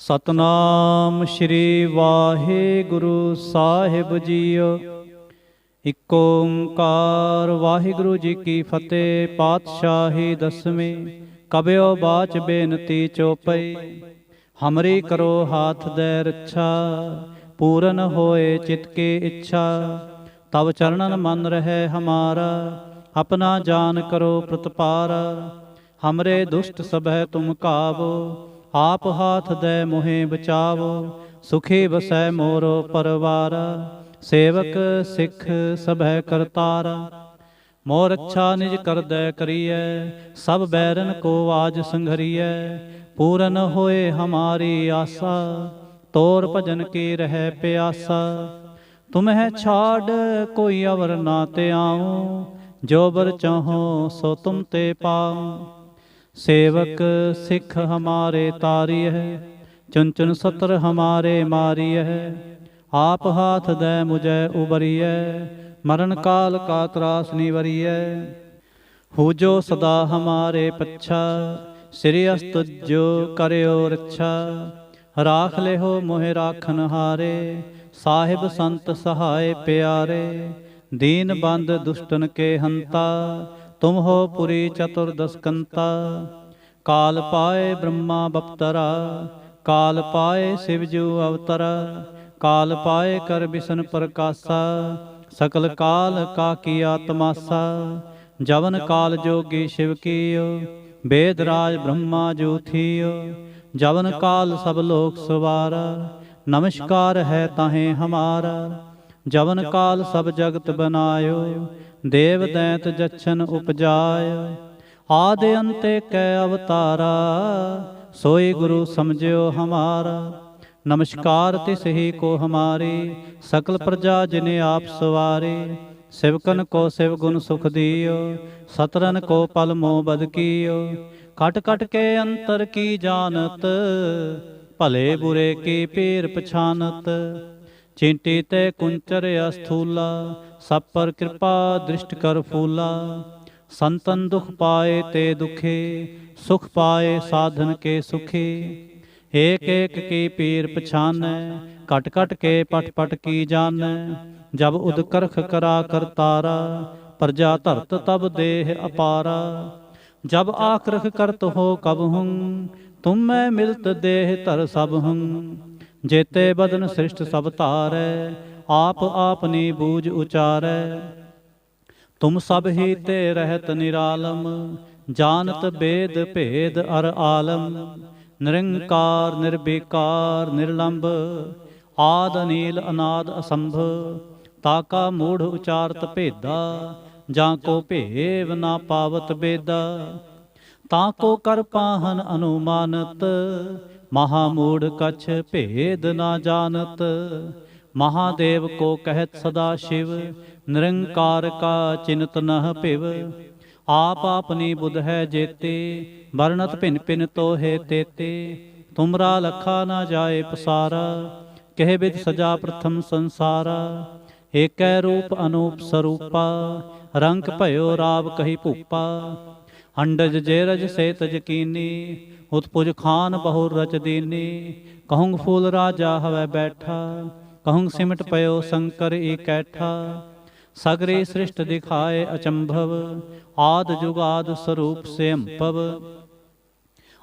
ਸਤਨਾਮ ਸ਼੍ਰੀ ਵਾਹਿਗੁਰੂ ਸਾਹਿਬ JIO. ਇਕ ਓੰਕਾਰ ਵਾਹਿਗੁਰੂ ਜੀ ਕੀ ਫਤਿਹ। ਪਾਤਸ਼ਾਹੀ ਦਸਵੀਂ। ਕਬਿਓ ਬਾਚ ਬੇਨਤੀ ਚੋਪਈ। ਹਮਰੀ ਕਰੋ ਹਾਥ ਦੈ ਰੱਛਾ। ਪੂਰਨ ਹੋਏ ਚਿਤ ਕੀ ਇੱਛਾ। ਤਬ ਚਰਨਨ ਮਨ ਰਹਿ ਹਮਾਰਾ। ਆਪਣਾ ਜਾਨ ਕਰੋ ਪ੍ਰਤਪਾਰਾ। ਹਮਰੇ ਦੁਸ਼ਟ ਸਭੈ ਤੁਮ ਕਾਵੋ। ਆਪ ਹਾਥ ਦੈ ਮੋਹਿ ਬਚਾਵੋ। ਸੁਖੀ ਵਸੈ ਮੋਰੋ ਪਰਵਾਰਾ। ਸੇਵਕ ਸਿੱਖ ਸਭੈ ਕਰਤਾਰਾ। ਮੋਰ ਅੱਛਾ ਨਿਜ ਕਰਦੈ ਕਰੀਐ। ਸਭ ਬੈਰਨ ਕੋ ਆਜ ਸੰਘਰੀਐ। ਪੂਰਨ ਹੋਏ ਹਮਾਰੀ ਆਸਾ। ਤੋਰ ਭਜਨ ਕੀ ਰਹਿ ਪਿਆਸਾ। ਤੁਮਹਿ ਛਾੜ ਕੋਈ ਅਵਰ ਨਾ ਤੇ ਆਊ। ਜੋ ਬਰ ਚਾਹੋ ਸੋ ਤੁਮ ਤੇ ਪਾਊ। सेवक सिख हमारे तारी है। चुन चुन सत्र हमारे मारी है। आप हाथ दे मुझे उबरिय। मरण काल का त्रास निवरिय। हो जो सदा हमारे पच्छा। श्री अस्तुजो करियो रक्षा। राख ले हो मोहि राखन हारे। साहिब संत सहाय प्यारे। दीन बंद दुष्टन के हंता। तुम हो पुरी चतुर्दशकंता। काल पाए ब्रह्मा बपतरा। काल पाए शिवजू अवतरा। काल पाए कर बिसन प्रकाशा। सकल काल का किया तमाशा। जवन काल जोगी शिव कीयो। वेद राज ब्रह्मा जू थियो। जवन काल सब लोक सवारा। नमस्कार है ताहे हमारा। जवन काल सब जगत बनायो। देव दैत जच्छन उपजाय। आदि अंते कै अवतारा। सोई गुरु समझियो हमारा। नमस्कार तिस ही को हमारी। सकल प्रजा जिने आप सवारी। शिवकन को शिव गुण सुख दियो। सतरन को पल मोह बद कियो। कट कट के अंतर की जानत। भले बुरे की पीर पछानत। चींटी ते कुंचर अस्थूला। सब पर कृपा दृष्ट कर फूला। संतन दुख पाए ते दुखे। सुख पाए साधन के सुखे। एक एक की पीर पछानै। कट कट के पट पट की जानै। जब उदकरख करा करतारा। प्रजा धरत तब देह अपारा। जब आक्रख करत हो कब हूँ। तुम मैं मिलत देह धर सब हूँ। जेते बदन सृष्ट सब तारै। आप आपनी बूझ उचारै। तुम सब ही ते रहत निरालम। जानत वेद भेद अर आलम। निरंकार निर्विकार निर्लंब। आद अनील अनाद असंभ। ताका मूढ़ उचारत भेदा। जाको भेव ना पावत बेदा। ताको कर पाहन अनुमानत। महामूढ़ कछ भेद ना जानत। महादेव को कहत सदा शिव। निरंकार का चिन्त नह पिव। आप अपनी बुध है जेते। वर्णत भिन भिन तो है तेते। तुमरा लखा ना जाए पसारा। कह विद सजा प्रथम संसारा। एक रूप अनूप स्वरूपा। रंग भयो राव कही भूपा। अंडज जेरज से तज कीनी। उत्पुज खान बहुर रच दीनी। कहूँ फूल राजा हवै बैठा। कहूँ सिमट पयो शंकर इकैठा। सगरी सृष्ट दिखाए अचंभव। आद जुगाद स्वरूप से अंपव।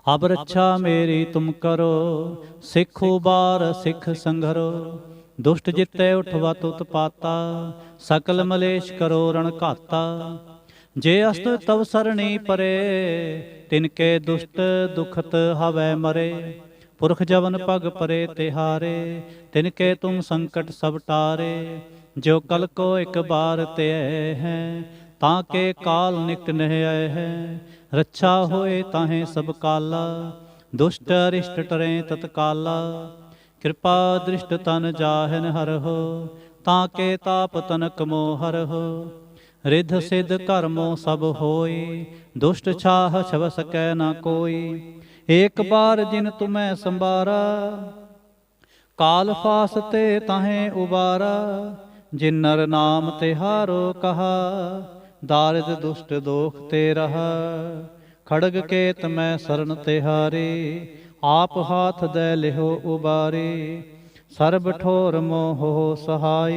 अब रक्षा मेरी तुम करो। सिख उबार सिख संघरो। दुष्ट जिते उठवत उत्पाता। सकल मलेश करो रण घाता। जे अस्त तव सरणी परे। तिनके दुष्ट दुखत हवै मरे। पुरख जवन पग परे तिहारे। तिनके तुम संकट सब टारे। जो कल को एक बार ते है। ताके काल निकट नह आए है। रक्षा होए ताहे सब काला। दुष्ट अरिष्ट टरें तत्काला। कृपा दृष्ट तन जाहन हर हो। ताके ताप तनक मोह हर हो। रिध सिद्ध कर्मो सब होई। दुष्ट छाह छव सकै न कोई। एक बार जिन तुम्हें संबारा। काल फास ते ताहे उबारा। जिन नर नाम तिहारो कहा। दारिद दुष्ट दोख ते रहा। खड़ग केत मैं शरण तिहारी। आप हाथ दे लिहो उबारी, सर्ब ठोर मोह सहाय,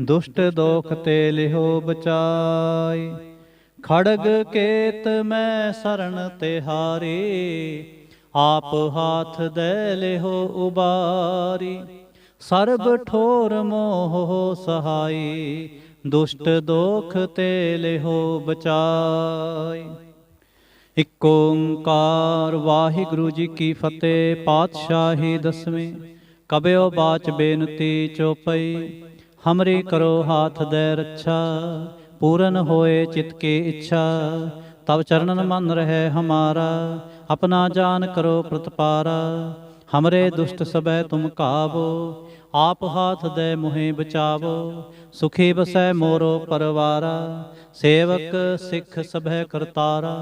दुष्ट दोख ते लिहो बचाई। खड़ग केत मैं शरण तिहारी, आप हाथ दे लिहो उबारी, सर्ब ठोर मोह सहाय, दुष्ट दोख ते लिहो बचाई। इक ओंकार वाहिगुरु जी की फतेह। पातशाही दसवीं। कबयो बाच बेनती चौपई, हमरी करो हाथ दे रक्षा, पूरन होए चित की इच्छा, तब चरणन मन रहे हमारा, अपना जान करो प्रतपारा। हमरे दुष्ट सबै तुम कावो, आप हाथ दे मुहे बचावो, सुखी बसै मोरो परवारा, सेवक सिख सभै करतारा।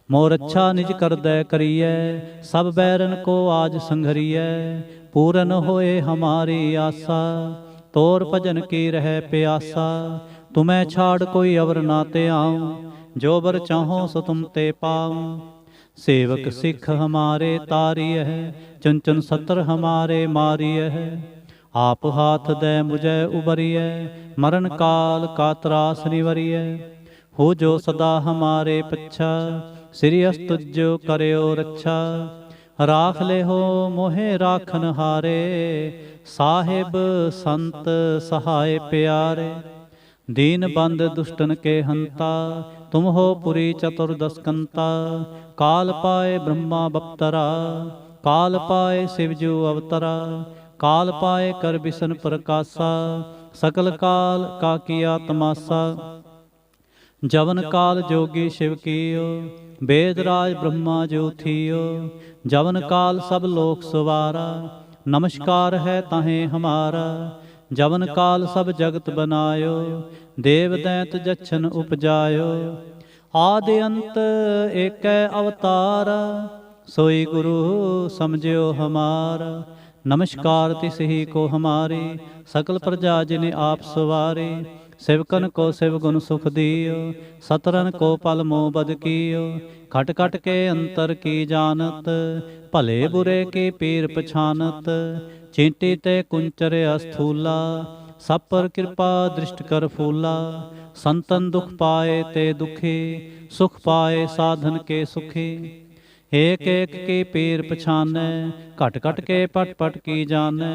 मोर अच्छा निज कर दै करिए, सब बैरन को आज संघरिए, पूरन होए हमारी आशा, तोर भजन की रह प्यासा। तुम्हें छाड़ कोई अवर ना ते आऊं, जो बर चाहो सो तुम ते पाऊं। सेवक सिख हमारे तारिय है, चुन चुन सत्र हमारे मारिय है। आप हाथ दे मुझे उबरिय, मरण काल का त्रास निवरिय। हो जो सदा हमारे पच्छा, श्री अस्तुजो करयो रक्षा। राख ले हो मोहे राखन हारे, साहिब संत सहाय प्यारे। दीन बंद दुष्टन के हंता, तुम हो पुरी चतुर्दश कंता। काल पाए ब्रह्मा बप्तरा, काल पाए शिवजू अवतरा। काल पाए कर बिसन प्रकाशा, सकल काल का किया तमाशा। जवन काल जोगी शिव कीयो, वेद राज ब्रह्मा जो थियो। जवन काल सब लोक सवारा, नमस्कार है ताहें हमारा। जवन काल सब जगत बनायो, देव दैत जच्छन उपजायो। आदि अंत एक अवतारा, सोई गुरु समझियो हमारा। नमस्कार तिस ही को हमारी, सकल प्रजा जिने आप सवारी। सेवकन को शिव गुण सुख दियो, सतरन को पल मोह बद कियो। खट खट के अंतर की जानत, भले बुरे की पीर पछानत। चींटी ते कुंचर अस्थूला, सब पर कृपा दृष्ट कर फूला। संतन दुख पाए ते दुखी, सुख पाए साधन के सुखी। एक एक की पीर पछाने, घट घट के पट पट की जाने।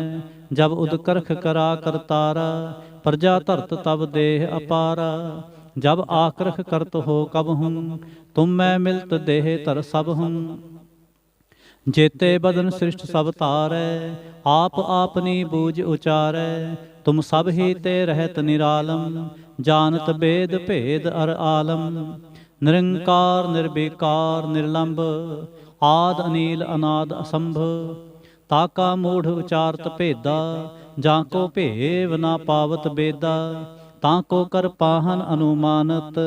जब उदकर्ख करा करतारा, प्रजा धरत तब देह अपारा। जब आक्रख करत हो कब हूँ, तुम मैं मिलत देह तर सब हूँ। जेते बदन सृष्ट सब तारै, आप आपनी बूझ उचारै। तुम सब ही ते रहत निरालम, जानत वेद भेद अर आलम। निरंकार निर्विकार निर्लंब, आद अनील अनाद असंभ। ताका मूढ़ उचारत भेदा, जाको भेव ना पावत बेदा। ताको कर पाहन अनुमानत,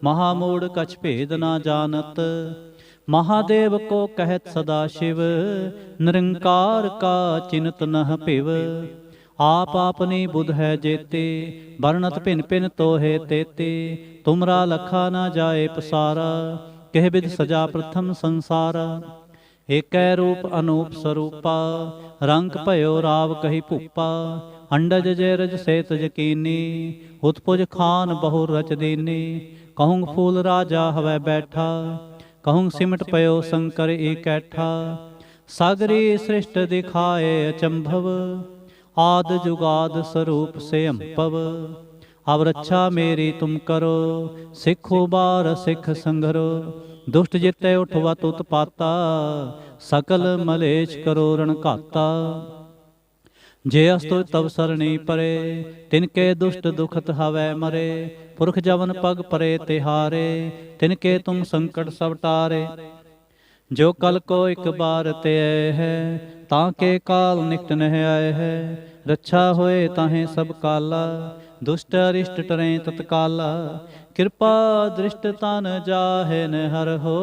महामूढ़ कछ भेद ना जानत। महादेव को कहत सदा शिव, निरंकार का चिन्त नह पिव। आप आपनी बुध है जेते, वर्णत भिन भिन तो है तेते। तुमरा लखा ना जाए पसारा, कह विध सजा प्रथम संसारा। एक रूप अनूप स्वरूपा, रंग भयो राव कही भूपा। अंडज जैरज सेत यकीनी, उत्पुज खान बहु रच दीनी। कहूँ फूल राजा हवै बैठा, कहूँ सिमट पयो शंकर इकैठा। सागरी सृष्ट दिखाए अचंभव, आद जुगाद स्वरूप से अम्पव। अब रक्षा मेरी तुम करो, सिख उबार सिख संघरो। दुष्ट जिते उठवत उत्पाता, सकल मलेच करो रण घाता। जे अस्तु तब सरणी परे, तिनके दुष्ट दुखत हवै मरे। पुरख जवन पग परे तिहारे, तिनके तुम संकट सब टारे। जो कल को एक बार ते है, ताके काल निकट नह आए है। रक्षा होए ताहें सब काला, दुष्ट अरिष्ट टरें तत्काला। कृपा दृष्ट तन जाहे न हर हो,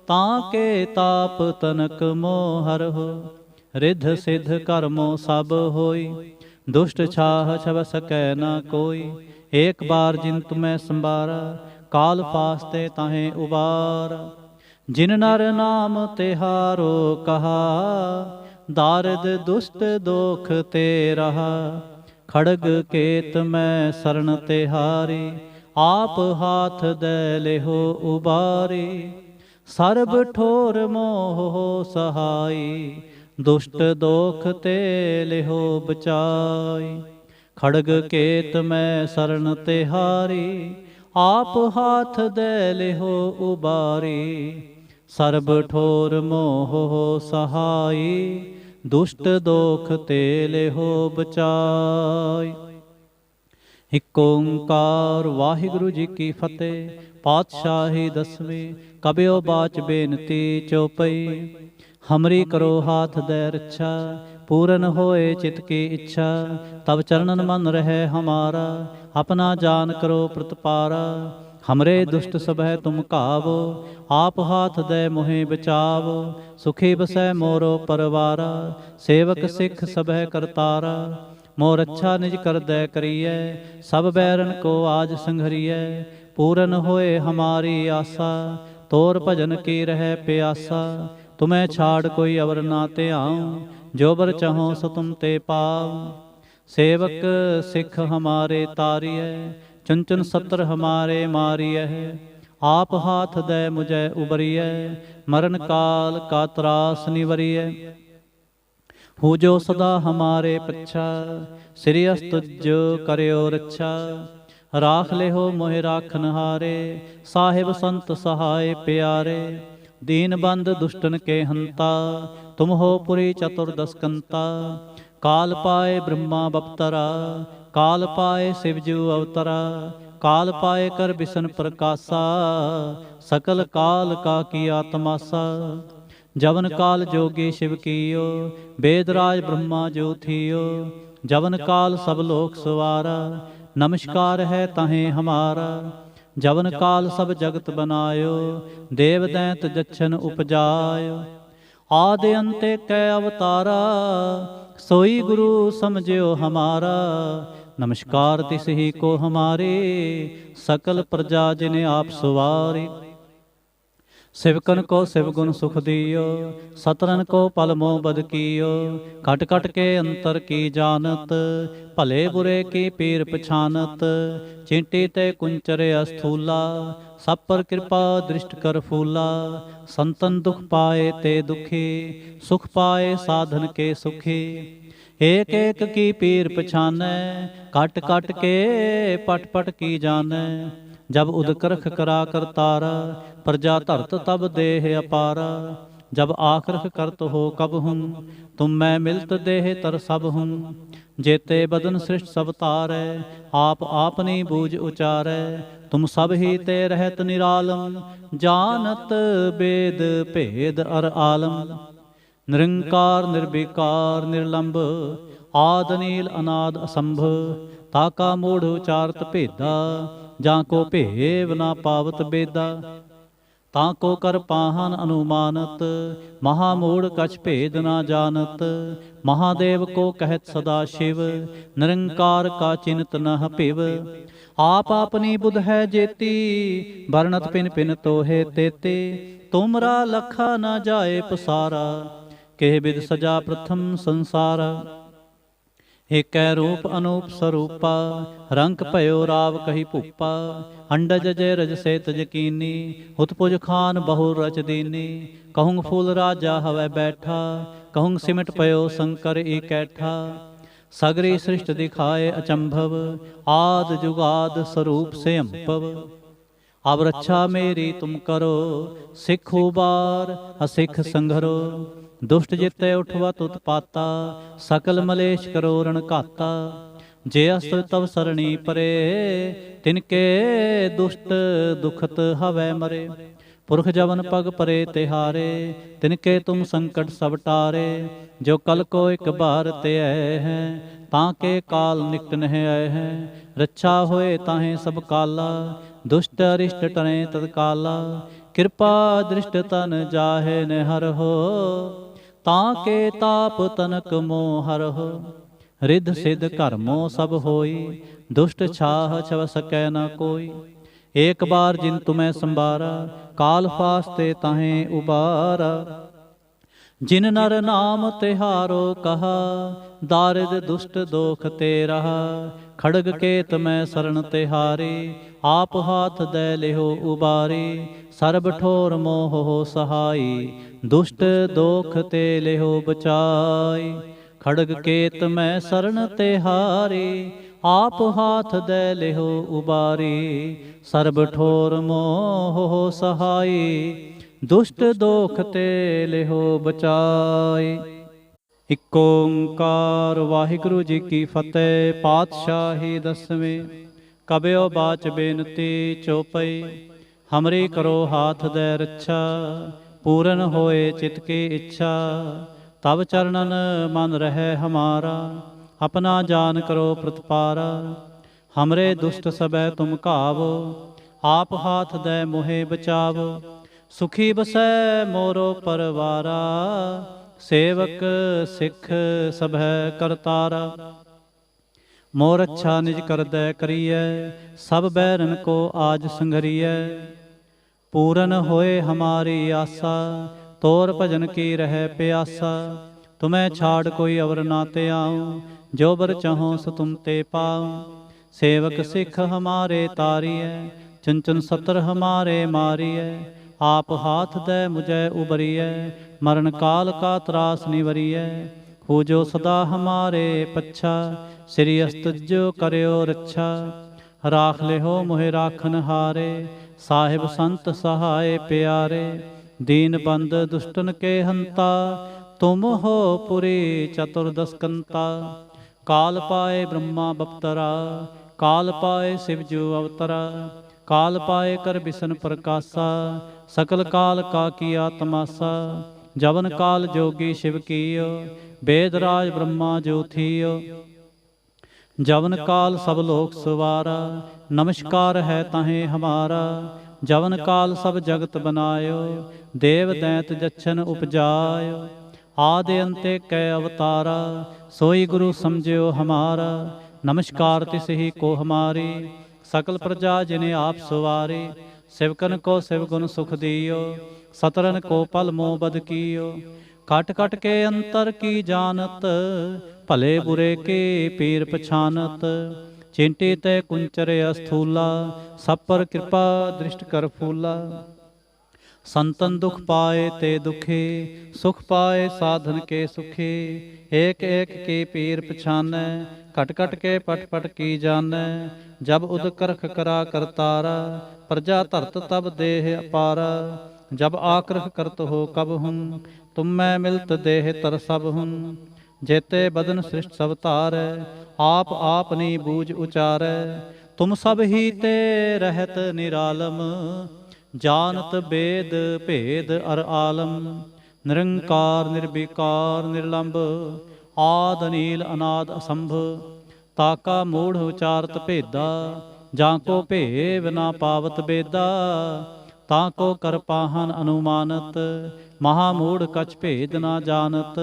ताके ताप तनक मोह हर हो। रिद्ध सिद्ध कर्मो सब होई, दुष्ट छाह छव सकै न कोई। एक बार जिन तुम्हें संबारा, काल फास्ते ताहें उबारा। जिन नर नाम तिहारो कहा, दारिद दुष्ट दोख ते रहा। खड़ग केत मैं शरण तिहारी, आप हाथ दे लेहो उबारी। सर्ब ठोर मोह हो सहाई, दुष्ट दोख ते लेहो बचाई। खड़ग केत मैं शरण तिहारी, आप हाथ दे लेहो उबारी। सर्ब ठोर मोह हो सहाई, दुष्ट दोख ते लेहो बचाई। इक ओंकार वाहिगुरु जी की फतेह। पातशाही दसवीं। कबियो बाच बेनती चौपई। हमरी करो हाथ दे रक्षा, पूरन होए चित की इच्छा। तब चरणन मन रहे हमारा, अपना जान करो प्रतिपारा। हमरे दुष्ट सबह तुम कावो, आप हाथ दे मोहि बचावो। सुखी बसै मोरो परवारा, सेवक सिख सबह करतारा। मोर अच्छा निज कर दे करिए, सब बैरन को आज संघरिए। पूरन होए हमारी आशा, तोर भजन की रहे प्यासा। तुम्हें छाड़ कोई अवर ना ते आऊँ, जो बर चाहो सो तुम ते पाऊँ। सेवक सिख हमारे तारिय, चुन चुन सत्र हमारे मारिय। आप हाथ दे मुझे उबरिय, मरण काल का त्रास निवरिय। हो जो सदा हमारे पच्छा, श्री अस्तुज करियो रक्षा। राख ले हो मोहि राखन हारे, साहिब संत सहाय प्यारे। दीन बंद दुष्टन के हंता, तुम हो पुरी चतुर्दश कंता। काल पाए ब्रह्मा बपतरा, काल पाए शिवजू अवतरा। काल पाए कर बिसन प्रकाशा, सकल काल का किया तमाशा। जवन काल जोगी शिव कियो, वेदराज ब्रह्मा जो थियो। जवन काल सब लोक सवारा, नमस्कार है तहें हमारा। जवन काल सब जगत बनायो, देव दैंत जच्छन उपजायो। आदि अंते कै अवतारा, सोई गुरु समझियो हमारा। नमस्कार तिस ही को हमारे, सकल प्रजा जिने आप सवारे। सिवकन को शिवगुण सुख दियो, सतरन को पल मोह बद कियो। कट कट के अंतर की जानत, भले बुरे की पीर पछानत। चींटी ते कुंचरे अस्थूला, सब पर कृपा दृष्ट कर फूला। संतन दुख पाए ते दुखी, सुख पाए साधन के सुखी। एक एक की पीर पछानै, कट कट के पट पट की जानै। जब उदकरख करा कर तारा, प्रजा धरत तब देह अपारा। जब आखरख करत हो कब हूँ, तुम मैं मिलत देह तर सब हूँ। जेते बदन सृष्ट सब तारै, आप आपनी बूझ उचारै। तुम सब ही ते रहत निरालम, जानत वेद भेद अर आलम। निरंकार निर्विकार निर्लंब, आद नील अनाद असंभ। ताका मूढ़ उचारत भेदा, जाको भेव ना पावत बेदा। ताको कर पाहन अनुमानत, महामूढ़ कछ भेद ना जानत। महादेव को कहत सदा शिव, निरंकार का चिन्त न पिव। आप अपनी बुध है जेती, वर्णत पिन पिन तोहे तेते। तुमरा लखा न जाए पसारा, केह बिद सजा प्रथम संसारा। एक रूप अनूप स्वरूपा, रंक भयो राव कही भूपा। अंडज जय रज से तजकीनी, उत्पुज खान बहु रच दीनी। कहूँ फूल राजा हवै बैठा, कहूँ सिमट पयो शंकर इकैठा। सगरी सृष्ट दिखाए अचंभव, आद जुगाद स्वरूप से अंपव। अब रक्षा मेरी तुम करो, सिख उबार असिख संघरो। दुष्ट जिते उठवत उत्पाता, सकल मलेश करो रण घाता। जे अस्त्र तव सरणी परे, तिनके दुष्ट दुखत हवै मरे। पुरख जवन पग परे तिहारे, तिनके तुम संकट सब टारे। जो कल को एक बार ते आए हैं, ताके काल निकट नह आए हैं। रक्षा होए ताहें सब काला, दुष्ट अरिष्ट टने तत्काला। कृपा दृष्ट तन जाहे न हर हो, ताके ताप तनक मोह हर हो। रिद्ध सिद्ध कर्मो सब होई, दुष्ट छाह छव सकै न कोई। एक बार जिन तुम्हें संबारा, काल फास्ते ताहें उबारा। जिन नर नाम तिहारो कहा, दारिद दुष्ट दोख ते रहा। खड़ग केत मैं शरण तिहारी, आप हाथ दे लिहो उबारी। सर्ब ठोर मोह हो सहाई, दुष्ट दोख ते लिहो बचाई। खड़ग केत मैं शरण तिहारी, आप हाथ दे लिहो उबारी। सर्ब ठोर मोह हो सहाई, दुष्ट दोख ते लिहो बचाई। इक ओंकार वाहिगुरु जी की फतेह। पातशाही दसवें। कबयो बाच बेनती चौपई, हमरी करो हाथ दे रक्षा। पूरन होए चित की इच्छा, तब चरणन मन रहे हमारा। अपना जान करो प्रतिपारा, हमरे दुष्ट सबै तुम कावो। आप हाथ दे मोहे बचावो, सुखी बसै मोरो परवारा। सेवक सिख सभै करतारा, मोर अच्छा निज करदै करियै। सब बैरन को आज संघरियै, पूरन होए हमारी आशा। तोर भजन की रह प्यासा, तुम्हें छाड़ कोई अवर ना ते आऊँ। जो बर चाहो सो तुम ते पाऊँ। सेवक सिख हमारे तारियै, चुन चुन सतर हमारे मारियै। आप हाथ दे मुझे उबरियै, मरण काल का त्रास निवरियै। हो जो सदा हमारे पच्छा, श्री अस्तुजो करयो रक्षा। राख ले हो मोहे राखन हारे, साहिब संत सहाय प्यारे। दीन बंद दुष्टन के हंता, तुम हो पुरी चतुर्दशकंता। काल पाए ब्रह्मा बप्तरा, काल पाए शिवजू अवतरा। काल पाए कर बिसन प्रकाशा, सकल काल का किया तमाशा। जवन काल जोगी शिव कीयो, वेदराज ब्रह्मा जो थियो। जवन काल सब लोक सवारा, नमस्कार है ताहें हमारा। जवन काल सब जगत बनायो, देव दैत जच्छन उपजायो। आदि अंते कै अवतारा, सोई गुरु समझियो हमारा। नमस्कार तिस ही को हमारी, सकल प्रजा जिन्हें आप सवारे। सिवकन को सिवगुण सुख दियो, सतरन को पल मोह बद कियो। कट कट के अंतर की जानत, भले बुरे के पीर पछानत। चिंटी ते कुंचर अस्थूला, सब पर कृपा दृष्ट कर फूला। संतन दुख पाए ते दुखी, सुख पाए साधन के सुखी। एक एक की पीर पछानै, कट कट के पट पट की जानै। जब उद करख करा करतारा, प्रजा धरत तब देह अपारा। जब आकृख करत हो कब हूँ, तुम मैं मिलत देह तर सब हूँ। जेते बदन सृष्ट सब तारै, आप आपनी बूझ उचारै। तुम सब ही ते रहत निरालम, जानत वेद भेद अर आलम। निरंकार निर्विकार निर्लंब, आद नील अनाद असंभ। ताका मूढ़ उचारत भेदा, जाको भेव ना पावत बेदा। ताको कर पाहन अनुमानत, महामूढ़ कछ भेद ना जानत।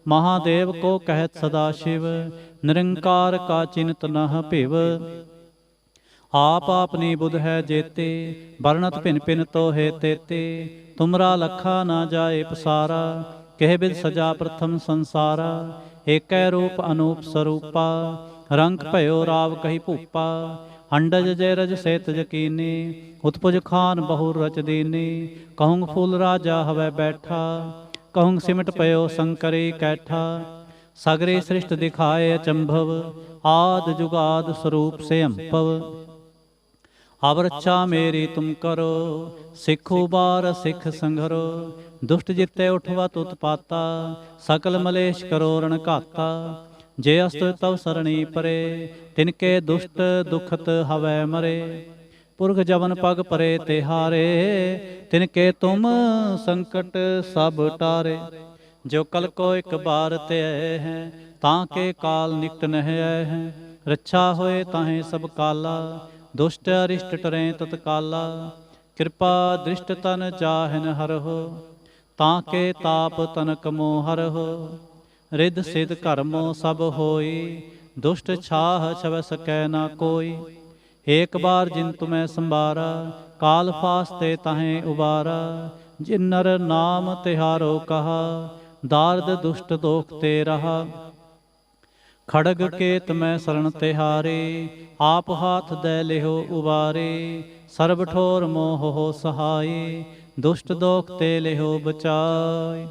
महादेव को कहत सदाशिव, निरंकार का चिंत नह भिव। आप आपनी बुध है जेते, वर्णत भिन भिन तो है तेते। तुमरा लखा ना जाए पसारा, कह बिद सजा प्रथम संसारा। एकै रूप अनूप स्वरूपा, रंग भयो राव कही भूपा। अंडज जय रज सेत जकीनी, उत्पुज खान बहुर रच दीनी। कहूँ फूल राजा हवै बैठा, कहूँ सिमट पयो शंकरी कैठा। सगरी सृष्ट दिखाए अचंभव, आद जुगाद स्वरूप से अंपव। अब रक्षा मेरी तुम करो, सिख उबार सिख संघरो। दुष्ट जिते उठवा उत्पाता, सकल मलेश करो रण घाता। जे अस्त तव सरणी परे, तिनके दुष्ट दुखत हवै मरे। पुरख जवन पग परे तिहारे, तिनके तुम संकट सब टारे। जो कल को एक बार ते हैं, ताके काल निकट न है। रक्षा होए ताहें सब काला, दुष्ट अरिष्ट टरें तत्काला। कृपा दृष्ट तन चाहन हरहो, ताके ताप तनक मोह हरहो। रिद सिद कर्मो सब होई, दुष्ट छाह छव सकै ना कोई। एक बार जिन तुम्हें संबारा, ਕਾਲ ਫਾਸਤੇ ਤਾਹੇ ਉਬਾਰਾ। ਜਿਨ ਨਰ ਨਾਮ ਤਿਹਾਰੋ ਕਹਾ, ਦਾਰਦ ਦੁਸ਼ਟ ਦੋਖ ਤੇ ਰਹਾ। ਖੜਗ ਕੇਤ ਮੈਂ ਸਰਣ ਤਿਹਾਰੇ, ਆਪ ਹਾਥ ਦੈ ਲਿਹੋ ਉਬਾਰੇ। ਸਰਬ ਠੋਰ ਮੋਹ ਹੋ ਸਹਾਏ, ਦੁਸ਼ਟ ਦੋਖ ਤੇ ਲਿਹੋ ਬਚਾਏ।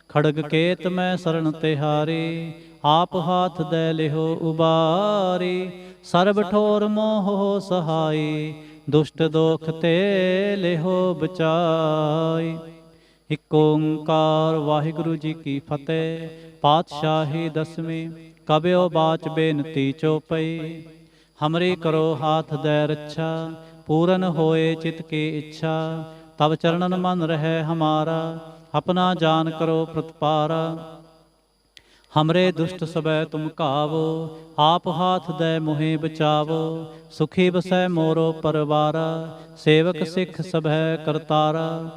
ਖੜਗ ਕੇਤ ਮੈਂ ਸਰਣ ਤਿਹਾਰੇ, ਆਪ ਹਾਥ ਦੈ ਲਿਹੋ ਉਬਾਰੇ। ਸਰਬ ਠੋਰ ਮੋਹ ਹੋ ਸਹਾਏ, ਦੁਸ਼ਟ ਦੋਖ ਤੇ ਲਿਹੋ ਬਚਾਏ। ਇਕ ਓੰਕਾਰ ਵਾਹਿਗੁਰੂ ਜੀ ਕੀ ਫਤਿਹ। ਪਾਤਸ਼ਾਹੀ ਦਸਵੀਂ। ਕਬਿਓ ਬਾਚ ਬੇਨਤੀ ਚੋਪਈ, ਹਮਰੀ ਕਰੋ ਹਾਥ ਦੈ ਰੱਛਾ। ਪੂਰਨ ਹੋਏ ਚਿਤ ਕੀ ਇੱਛਾ, ਤਬ ਚਰਨਨ ਮਨ ਰਹਿ ਹਮਾਰਾ। ਆਪਣਾ ਜਾਨ ਕਰੋ ਪ੍ਰਤਪਾਰਾ, ਹਮਰੇ ਦੁਸ਼ਟ ਸਬੈ ਤੁਮ ਕਾਵੋ। ਆਪ ਹਾਥ ਦੈ ਮੋਹਿ ਬਚਾਵੋ, ਸੁਖੀ ਬਸੈ ਮੋਰੋ ਪਰਵਾਰਾ। ਸੇਵਕ ਸਿੱਖ ਸਭੈ ਕਰਤਾਰਾ,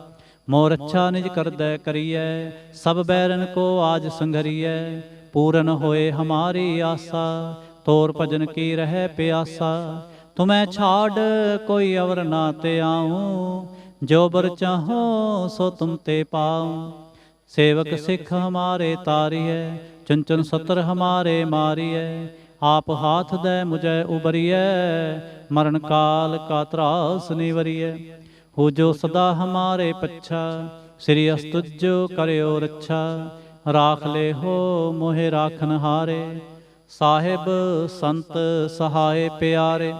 ਮੋਰ ਅੱਛਾ ਨਿਜ ਕਰਦੈ ਕਰੀਐ। ਸਭ ਬੈਰਨ ਕੋ ਆਜ ਸੰਘਰੀਐ, ਪੂਰਨ ਹੋਏ ਹਮਾਰੀ ਆਸਾ। ਤੋਰ ਭਜਨ ਕੀ ਰਹਿ ਪਿਆਸਾ, ਤੁਮੈ ਛਾੜ ਕੋਈ ਅਵਰ ਨਾ ਤੇ ਆਊ। ਜੋ ਬਰ ਚਾਹੋ ਸੋ ਤੁਮ ਤੇ ਪਾਊ। ਸੇਵਕ ਸਿੱਖ ਹਮਾਰੇ ਤਾਰੀਐ, ਚੁਨ ਚੁਨ ਸਤਰ ਹਮਾਰੇ ਮਾਰੀਐ। ਆਪ ਹਾਥ ਦੈ ਮੁਝੈ ਉਬਰੀਐ, ਮਰਨ ਕਾਲ ਕਾ ਤਰਾਸ ਨਿਵਰੀਐ। ਹੋ ਜੋ ਸਦਾ ਹਮਾਰੇ ਪੱਛਾ, ਸ੍ਰੀ ਅਸਤੁਜੋ ਕਰਿਓ ਰੱਛਾ। ਰਾਖ ਲੈ ਹੋ ਮੋਹਿ ਰਾਖਨ ਹਾਰੇ, ਸਾਹਿਬ ਸੰਤ ਸਹਾਏ ਪਿਆਰੇ।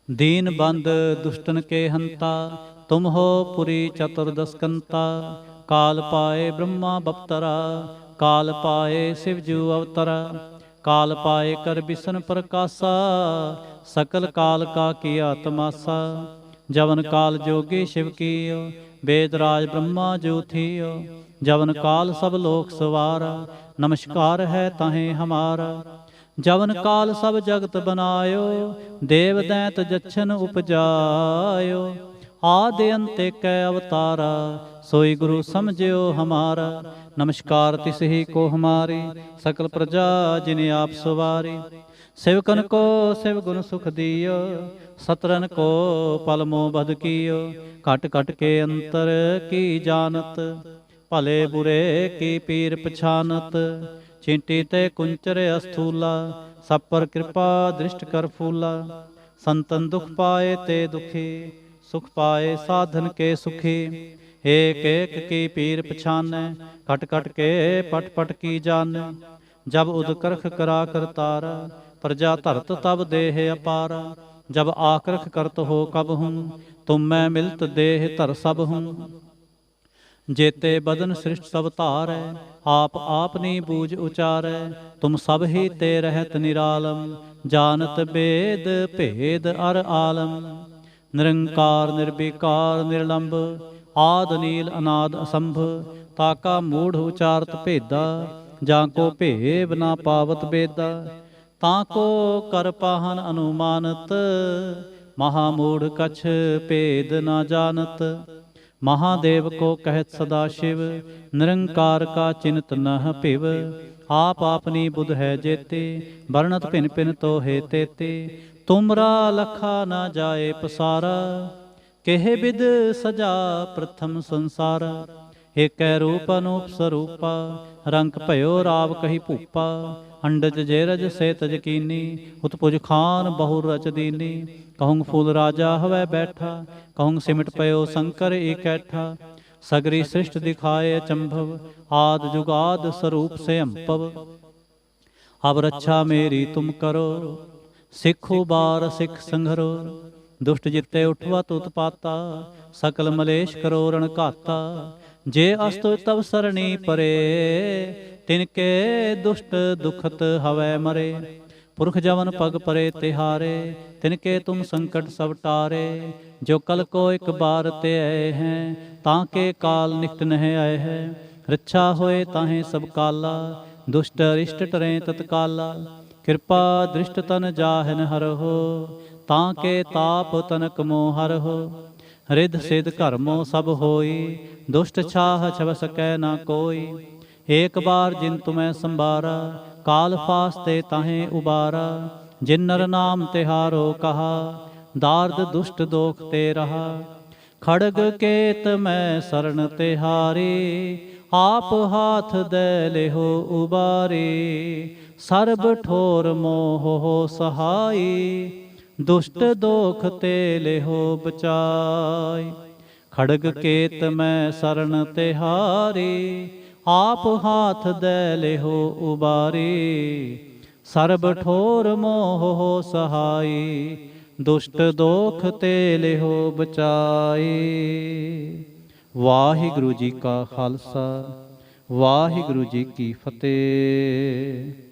ਦੀਨ ਬੰਦ ਦੁਸ਼ਟਨ ਕੇ ਹੰਤਾ, ਤੁਮ ਹੋ ਪੁਰੀ ਚਤੁਰਦਸਕੰਤਾ। ਕਾਲ ਪਾਏ ਬ੍ਰਹਮਾ ਬਪਤਰਾ, ਕਾਲ ਪਾਏ ਸਿਵਜੂ ਅਵਤਰਾ। ਕਾਲ ਪਾਏ ਕਰ ਬਿਸ਼ਨ ਪ੍ਰਕਾਸ਼ਾ, ਸਕਲ ਕਾਲ ਕਾ ਕੀਆ ਤਮਾਸਾ। ਜਵਨ ਕਾਲ ਜੋਗੀ शिव कीयो, वेद राज ब्रह्मा जो थियो। जवन काल सब लोक सवारा, नमस्कार है ताहे हमारा। जवन काल सब जगत बनायो, देव दैत जच्छन उपजायो। आदि अंत कै अवतारा, सोई गुरु समझियो हमारा। नमस्कार तिस ही को हमारी, सकल प्रजा जिने आप सवारी। सेवकन को शिव गुण सुख दियो, सतरन को पल मोह बध कियो। घट घट के अंतर की जानत, भले बुरे की पीर पछानत। चींटी ते कुंचर अस्थूला, सब पर कृपा दृष्ट कर फूला। संतन दुख पाए ते दुखी, सुख पाए साधन के सुखी। एक एक की पीर पछानै, घट घट के पट पट की जानै। जब उद करख करा करतारा, प्रजा धरत तब देह अपारा। जब आकरख करत हो कब हूँ, तुम मैं मिलत देह धर सब हूँ। जेते बदन सृष्ट सब धारै, आप आपनी बूझ उचारै। तुम सब ही ते रहत निरालम, जानत वेद भेद अर आलम। निरंकार निर्विकार निर्लंब, आद नील अनाद असंभ। ताका मूढ़ उचारत भेदा, जाको भेव ना पावत बेदा। ताको कर पाहन अनुमानत, महामूढ़ कछ भेद न जानत। महादेव को कहत सदा शिव, निरंकार का चिन्त न पिव। आप आपनी बुध है जेते, वर्णत भिन भिन तो हे तेते। तुमरा लखा न जाए पसारा, केहे बिद सजा प्रथम संसारा। एक रूप अनूप स्वरूपा, रंग भयो राव कही भूपा। अंडज जेरज से तज कीनी, उत्पुज खान बहु रच दीनी। कहूँ फूल राजा हवै बैठा, कहूँ सिमट पयो शंकर इकैठा। सगरी सृष्ट दिखाए अचंभव, आद जुगाद स्वरूप से अंपव। अब रक्षा मेरी तुम करो, सिखो बार सिख संघरो। दुष्ट जिते उठवत उत्पाता, सकल मलेश करो रण घाता। जे अस्तु तब सरणी परे, तिनके दुष्ट दुखत हवै मरे। पुरख जवन पग परे तिहारे, तिनके तुम संकट सब टारे। जो कल को एक बार ते आए हैं, ताके काल निकट नह आए हैं। रक्षा होए ताहे सब काला, दुष्ट अरिष्ट टरें तत्काला। कृपा दृष्ट तन जाहन हर हो, ताके ताप तनक मोह हर हो। रिध सिद्ध कर्मो सब होई, दुष्ट छाह छव सकै ना कोई। एक बार जिन तुम्हें संबारा, काल फास्ते ताहे उबारा। जिन नर नाम तिहारो कहा, दार्द दुष्ट दोख ते रहा। खड़ग केत मैं शरण तिहारी, आप हाथ दे लेहो उबारी। सर्ब ठोर मोह हो सहाई, दुष्ट दोख ते लेहो बचाई। खड़ग केत मैं शरण तिहारी, आप हाथ दे लेहो उबारी। सर्ब ठोर मोह हो सहाई, दुष्ट दोख ते लेहो बचाई। वाहिगुरु जी का खालसा, वाहिगुरु जी की फतेह।